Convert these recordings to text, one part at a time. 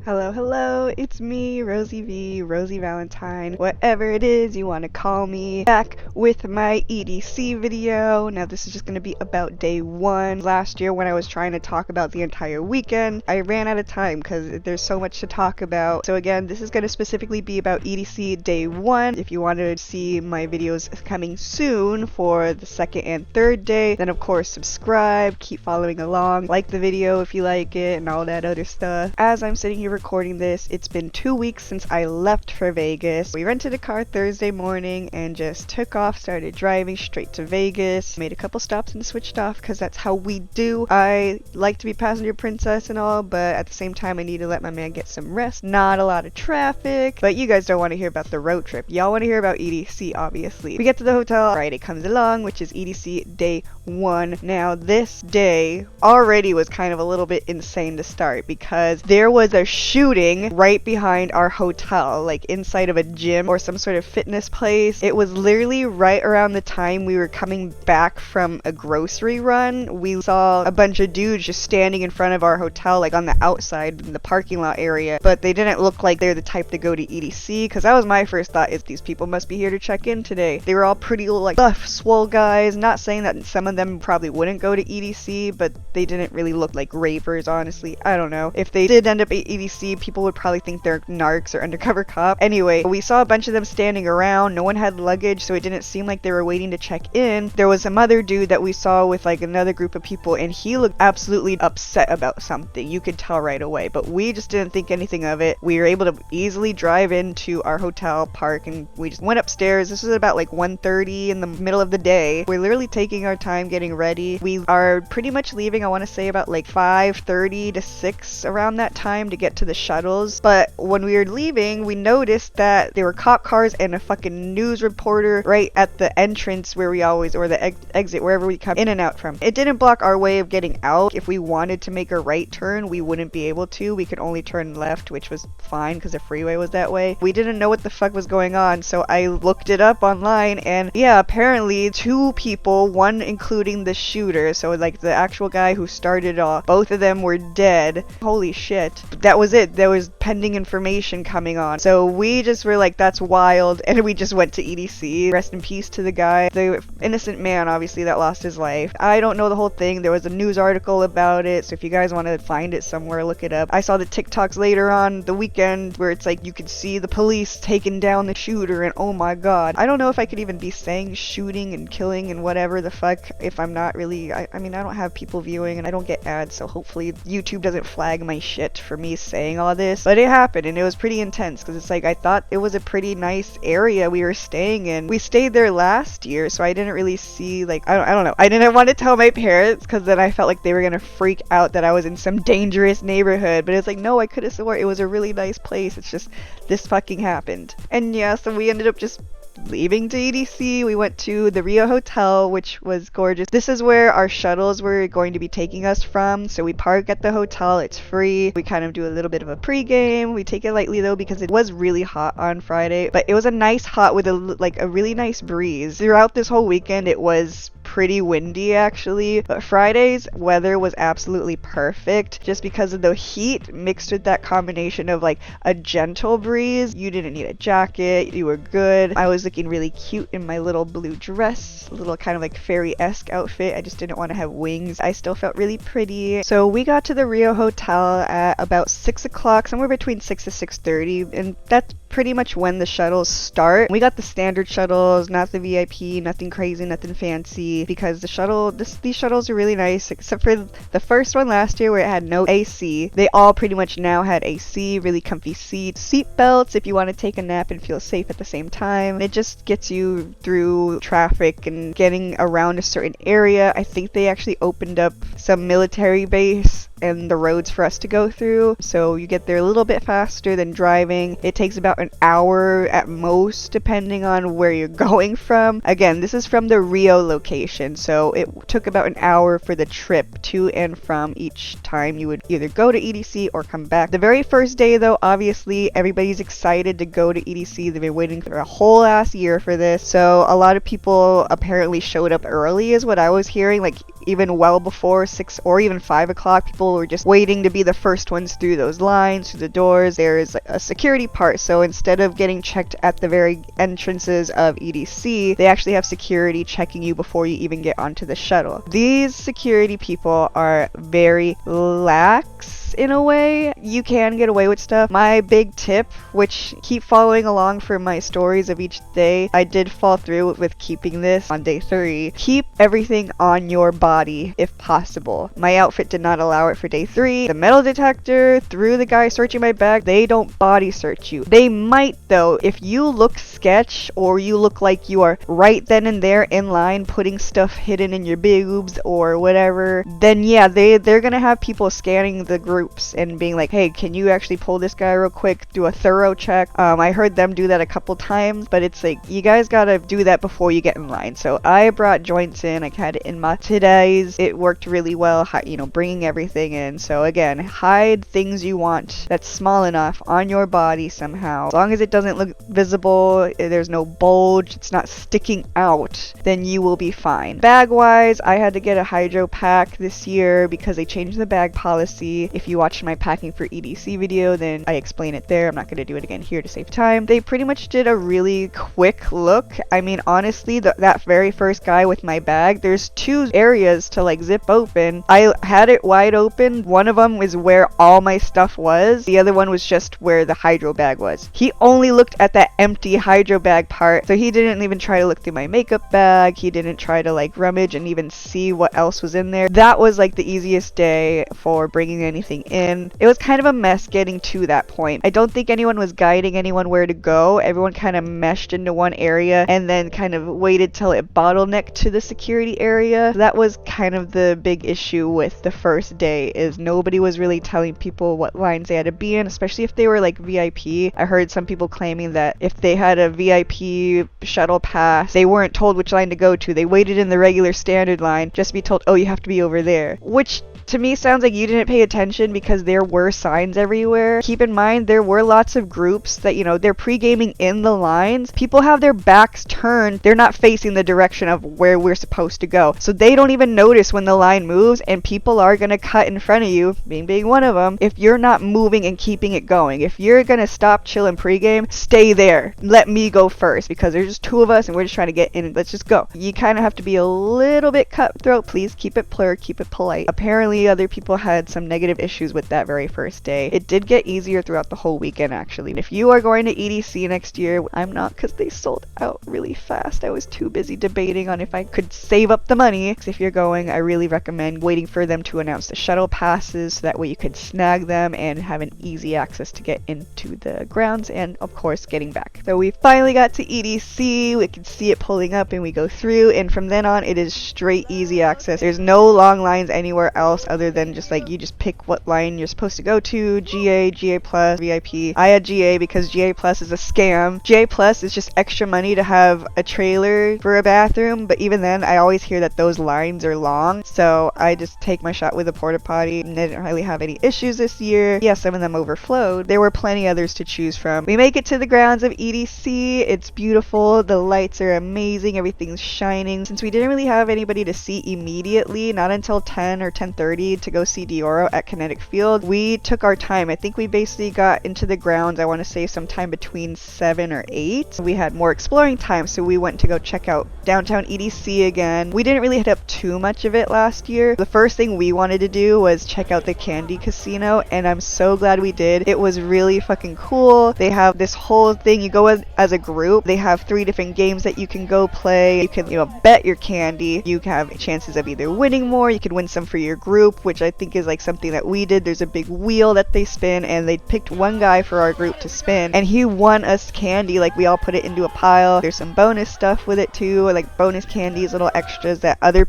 Hello, hello, it's me, Rosie V, Rosie Valentine, whatever it is you want to call me, back with my EDC video. Now this is just going to be about day one. Last year when I was trying to talk about the entire weekend, I ran out of time because there's so much to talk about. So again, this is going to specifically be about EDC day one. If you want to see my videos coming soon for the second and third day, then of course subscribe, keep following along, like the video if you like it, and all that other stuff. As I'm sitting here recording this, it's been 2 weeks since I left for Vegas. We rented a car Thursday morning and just took off, started driving straight to Vegas, made a couple stops and switched off because that's how we do. I like to be passenger princess and all, but at the same time I need to let my man get some rest. Not a lot of traffic, but you guys don't want to hear about the road trip. Y'all want to hear about EDC, obviously. We get to the hotel, Friday comes along, which is EDC day one. Now this day already was kind of a little bit insane to start because there was a shooting right behind our hotel, like inside of a gym or some sort of fitness place. It was literally right around the time we were coming back from a grocery run. We saw a bunch of dudes just standing in front of our hotel, like on the outside in the parking lot area, but they didn't look like they're the type to go to EDC, because that was my first thought, is these people must be here to check in today. They were all pretty like buff, swole guys. Not saying that some of them probably wouldn't go to EDC, but they didn't really look like ravers, honestly. I don't know. If they did end up at EDC, people would probably think they're narcs or undercover cop. Anyway, we saw a bunch of them standing around. No one had luggage, so it didn't seem like they were waiting to check in. There was some other dude that we saw with like another group of people, and he looked absolutely upset about something. You could tell right away, but we just didn't think anything of it. We were able to easily drive into our hotel park, and we just went upstairs. This was about like 1:30 in the middle of the day. We're literally taking our time getting ready. We are pretty much leaving, I want to say about like 5:30 to 6 around that time to get to the shuttles. But when we were leaving, we noticed that there were cop cars and a fucking news reporter right at the entrance where we always, or the exit, wherever we come in and out from. It didn't block our way of getting out. If we wanted to make a right turn, we wouldn't be able to. We could only turn left, which was fine because the freeway was that way. We didn't know what the fuck was going on, so I looked it up online, and yeah, apparently 2 people, one including the shooter, so like the actual guy who started off, both of them were dead. Holy shit. That was it. There was pending information coming on. So we just were like, that's wild, and we just went to EDC. Rest in peace to the guy, the innocent man, obviously, that lost his life. I don't know the whole thing. There was a news article about it, so if you guys want to find it somewhere, look it up. I saw the TikToks later on the weekend where it's like you could see the police taking down the shooter, and oh my god. I don't know if I could even be saying shooting and killing and whatever the fuck if I'm not really, I mean, I don't have people viewing and I don't get ads, so hopefully YouTube doesn't flag my shit for me saying all this. But it happened, and it was pretty intense because it's like I thought it was a pretty nice area we were staying in. We stayed there last year, so I didn't really see, like, I don't know. I didn't want to tell my parents because then I felt like they were gonna freak out that I was in some dangerous neighborhood. But it's like, no, I could have sworn it was a really nice place. It's just this fucking happened. And yeah, so we ended up just leaving to EDC. We went to the Rio Hotel, which was gorgeous. This is where our shuttles were going to be taking us from, so we park at the hotel. It's free. We kind of do a little bit of a pregame. We take it lightly though because it was really hot on Friday, but it was a nice hot with a really nice breeze. Throughout this whole weekend it was pretty windy actually, but Friday's weather was absolutely perfect just because of the heat mixed with that combination of like a gentle breeze. You didn't need a jacket. You were good. I was looking really cute in my little blue dress, a little kind of like fairy-esque outfit. I just didn't want to have wings. I still felt really pretty. So we got to the Rio Hotel at about 6 o'clock, somewhere between 6 to 6:30, and that's pretty much when the shuttles start. We got the standard shuttles, not the VIP, nothing crazy, nothing fancy, because these shuttles are really nice, except for the first one last year where it had no AC. They all pretty much now had AC, really comfy seats, seat belts if you want to take a nap and feel safe at the same time. It just gets you through traffic and getting around a certain area. I think they actually opened up some military base and the roads for us to go through, so you get there a little bit faster than driving. It takes about an hour at most depending on where you're going from. Again, this is from the Rio location, so it took about an hour for the trip to and from each time you would either go to EDC or come back. The very first day though, obviously everybody's excited to go to EDC. They've been waiting for a whole ass year for this, so a lot of people apparently showed up early is what I was hearing, like even well before 6 or even 5 o'clock. People people were just waiting to be the first ones through those lines, through the doors. There's a security part, so instead of getting checked at the very entrances of EDC, they actually have security checking you before you even get onto the shuttle. These security people are very lax in a way. You can get away with stuff. My big tip, which keep following along for my stories of each day, I did fall through with keeping this on day 3. Keep everything on your body if possible. My outfit did not allow it for day 3. The metal detector, through the guy searching my bag, they don't body search you. They might though. If you look sketch or you look like you are right then and there in line putting stuff hidden in your boobs or whatever, then yeah, they're gonna have people scanning the groups and being like, hey, can you actually pull this guy real quick, do a thorough check. I heard them do that a couple times, but it's like, you guys gotta do that before you get in line. So I brought joints in. I had it in my today's. It worked really well, you know, bringing everything in. So again, hide things you want that's small enough on your body somehow. As long as it doesn't look visible, there's no bulge, it's not sticking out, then you will be fine. Bag wise, I had to get a hydro pack this year because they changed the bag policy. If you watched my packing for EDC video, then I explain it there. I'm not going to do it again here to save time. They pretty much did a really quick look. I mean, honestly, that very first guy with my bag, there's 2 areas to like zip open. I had it wide open. One of them was where all my stuff was. The other one was just where the hydro bag was. He only looked at that empty hydro bag part, so he didn't even try to look through my makeup bag. He didn't try to like rummage and even see what else was in there. That was like the easiest day for bringing anything in. It was kind of a mess getting to that point. I don't think anyone was guiding anyone where to go. Everyone kind of meshed into one area and then kind of waited till it bottlenecked to the security area. That was kind of the big issue with the first day, is nobody was really telling people what lines they had to be in, especially if they were like VIP. I heard some people claiming that if they had a VIP shuttle pass, they weren't told which line to go to. They waited in the regular standard line just to be told, oh, you have to be over there, which to me sounds like you didn't pay attention because there were signs everywhere. Keep in mind, there were lots of groups that, you know, they're pre-gaming in the lines. People have their backs turned. They're not facing the direction of where we're supposed to go. So they don't even notice when the line moves, and people are going to cut in front of you, being one of them, if you're not moving and keeping it going. If you're going to stop, chill, and pre-game, stay there. Let me go first because there's just 2 of us and we're just trying to get in. Let's just go. You kind of have to be a little bit cutthroat. Please keep it plur, keep it polite. Apparently, other people had some negative issues with that very first day. It did get easier throughout the whole weekend, actually. If you are going to EDC next year, I'm not, because they sold out really fast. I was too busy debating on if I could save up the money. Because if you're going, I really recommend waiting for them to announce the shuttle passes so that way you could snag them and have an easy access to get into the grounds and, of course, getting back. So we finally got to EDC. We could see it pulling up and we go through, and from then on, it is straight easy access. There's no long lines anywhere else other than just like you just pick what line you're supposed to go to. GA, GA plus, VIP. I had GA because GA plus is a scam. GA plus is just extra money to have a trailer for a bathroom, but even then I always hear that those lines are long, so I just take my shot with a porta potty and didn't really have any issues this year. Yeah, some of them overflowed. There were plenty others to choose from. We make it to the grounds of EDC. It's beautiful. The lights are amazing. Everything's shining. Since we didn't really have anybody to see immediately, not until 10 or 10:30 to go see Dioro at Kinetic Field, we took our time. I think we basically got into the grounds, I want to say sometime between 7 or 8. We had more exploring time, so we went to go check out downtown EDC again. We didn't really hit up too much of it last year. The first thing we wanted to do was check out the Candy Casino, and I'm so glad we did. It was really fucking cool. They have this whole thing, you go as a group. They have 3 different games that you can go play. You can, you know, bet your candy. You have chances of either winning more, you can win some for your group, which I think is like something that we did. There's a big wheel that they spin, and they picked one guy for our group to spin, and he won us candy. Like, we all put it into a pile. There's some bonus stuff with it too, like bonus candies, little extras that other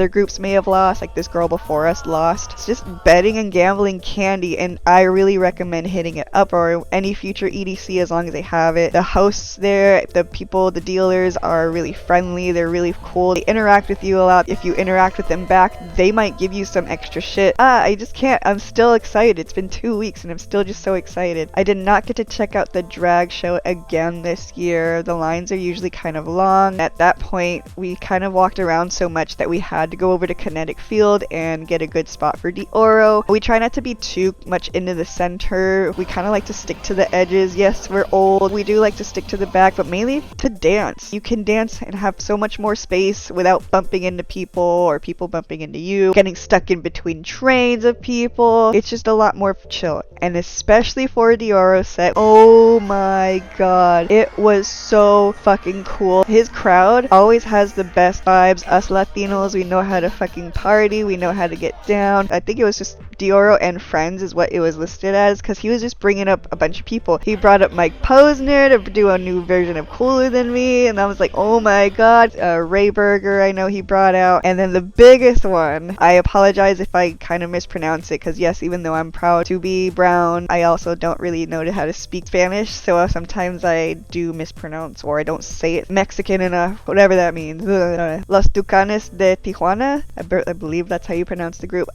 groups may have lost, like this girl before us lost. It's just betting and gambling candy, and I really recommend hitting it up, or any future EDC as long as they have it. The hosts there, the people, the dealers are really friendly. They're really cool. They interact with you a lot. If you interact with them back, they might give you some some extra shit. I just can't. I'm still excited. It's been 2 weeks and I'm still just so excited. I did not get to check out the drag show again this year. The lines are usually kind of long. At that point, we kind of walked around so much that we had to go over to Kinetic Field and get a good spot for Dioro. We try not to be too much into the center. We kind of like to stick to the edges. Yes, we're old. We do like to stick to the back, but mainly to dance. You can dance and have so much more space without bumping into people or people bumping into you, getting stuck in between trains of people. It's just a lot more chill. And especially for a Dioro set, oh my god, it was so fucking cool. His crowd always has the best vibes. Us Latinos, we know how to fucking party, we know how to get down. I think it was just Dioro and Friends is what it was listed as, because he was just bringing up a bunch of people. He brought up Mike Posner to do a new version of Cooler Than Me, and I was like, oh my god. Ray Burger, I know he brought out. And then the biggest one, I apologize if I kind of mispronounce it, because yes, even though I'm proud to be brown, I also don't really know how to speak Spanish, so sometimes I do mispronounce or I don't say it Mexican enough, whatever that means. Los Tucanes de Tijuana, I believe that's how you pronounce the group.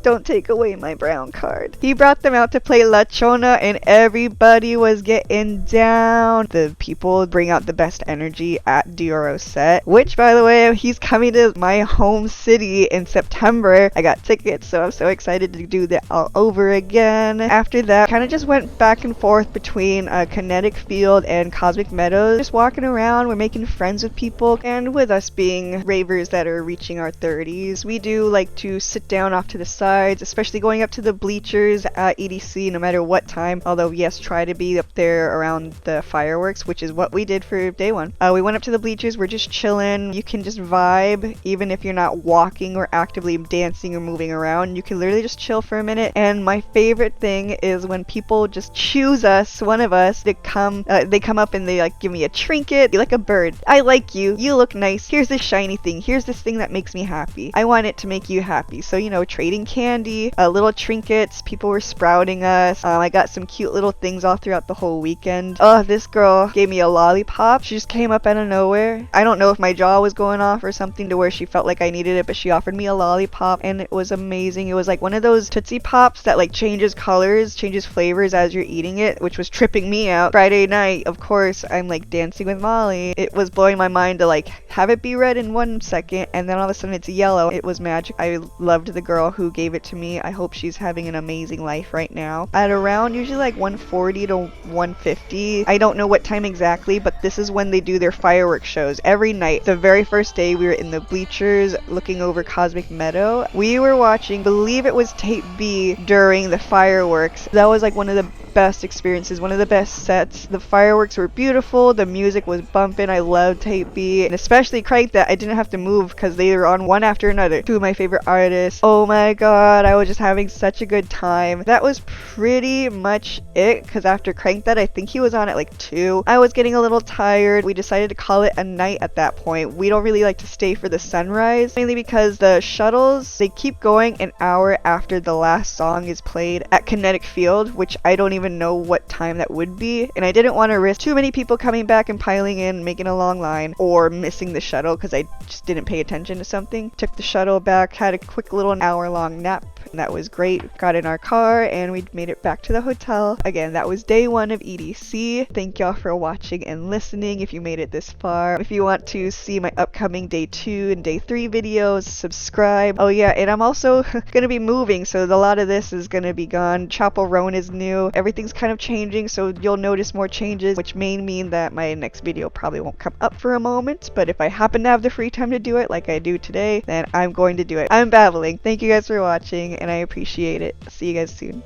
Don't take away my brown card. He brought them out to play La Chona and everybody was getting down. The people bring out the best energy at Dioro's set, which by the way, he's coming to my home city in September. I got tickets, so I'm so excited to do that all over again. After that, kind of just went back and forth between Kinetic Field and Cosmic Meadows, just walking around. We're making friends with people, and with us being ravers that are reaching our 30s, we do like to sit down off to the sides, especially going up to the bleachers at EDC no matter what time. Although yes, try to be up there around the fireworks, which is what we did for day one. We went up to the bleachers, we're just chilling. You can just vibe even if you're not walking or actively dancing or moving around. You can literally just chill for a minute. And my favorite thing is when people just choose us, one of us, to come, they come up and they like give me a trinket. You're like a bird. I like you. You look nice. Here's this shiny thing. Here's this thing that makes me happy. I want it to make you happy. So, you know, trading candy, little trinkets. People were sprouting us. I got some cute little things all throughout the whole weekend. Oh, this girl gave me a lollipop. She just came up out of nowhere. I don't know if my jaw was going off or something to where she felt like I needed it, but she offered me a lollipop and it was amazing. It was like one of those Tootsie Pops that like changes colors, changes flavors as you're eating it, which was tripping me out. Friday night, of course, I'm like dancing with Molly. It was blowing my mind to like have it be red in 1 second and then all of a sudden it's yellow. It was magic. I loved the girl who gave it to me. I hope she's having an amazing life right now. At around usually like 1:40 to 1:50. I don't know what time exactly, but this is when they do their fireworks shows every night. The very first day we were in the bleachers looking over Cosmic Meadow. We were watching, believe it was Tape B during the fireworks. That was like one of the best experiences, one of the best sets. The fireworks were beautiful, the music was bumping. I loved Tape B, and especially Craig that I didn't have to move because they were on one after another. Two of my favorite artists. Oh my god, I was just having such a good time. That was pretty much it, because after Crank That, I think he was on at like 2. I was getting a little tired. We decided to call it a night at that point. We don't really like to stay for the sunrise, mainly because the shuttles, they keep going an hour after the last song is played at Kinetic Field, which I don't even know what time that would be, and I didn't want to risk too many people coming back and piling in, making a long line, or missing the shuttle because I just didn't pay attention to something. Took the shuttle back, had a quick little hour-long nap, and that was great. Got in our car and we made it back to the hotel. Again, that was day 1 of EDC. Thank y'all for watching and listening if you made it this far. If you want to see my upcoming day 2 and day 3 videos, subscribe. Oh yeah, and I'm also gonna be moving, so a lot of this is gonna be gone. Chapel Roan is new. Everything's kind of changing, so you'll notice more changes, which may mean that my next video probably won't come up for a moment, but if I happen to have the free time to do it like I do today, then I'm going to do it. I'm babbling. Thank you guys for watching, and I appreciate it. See you guys soon.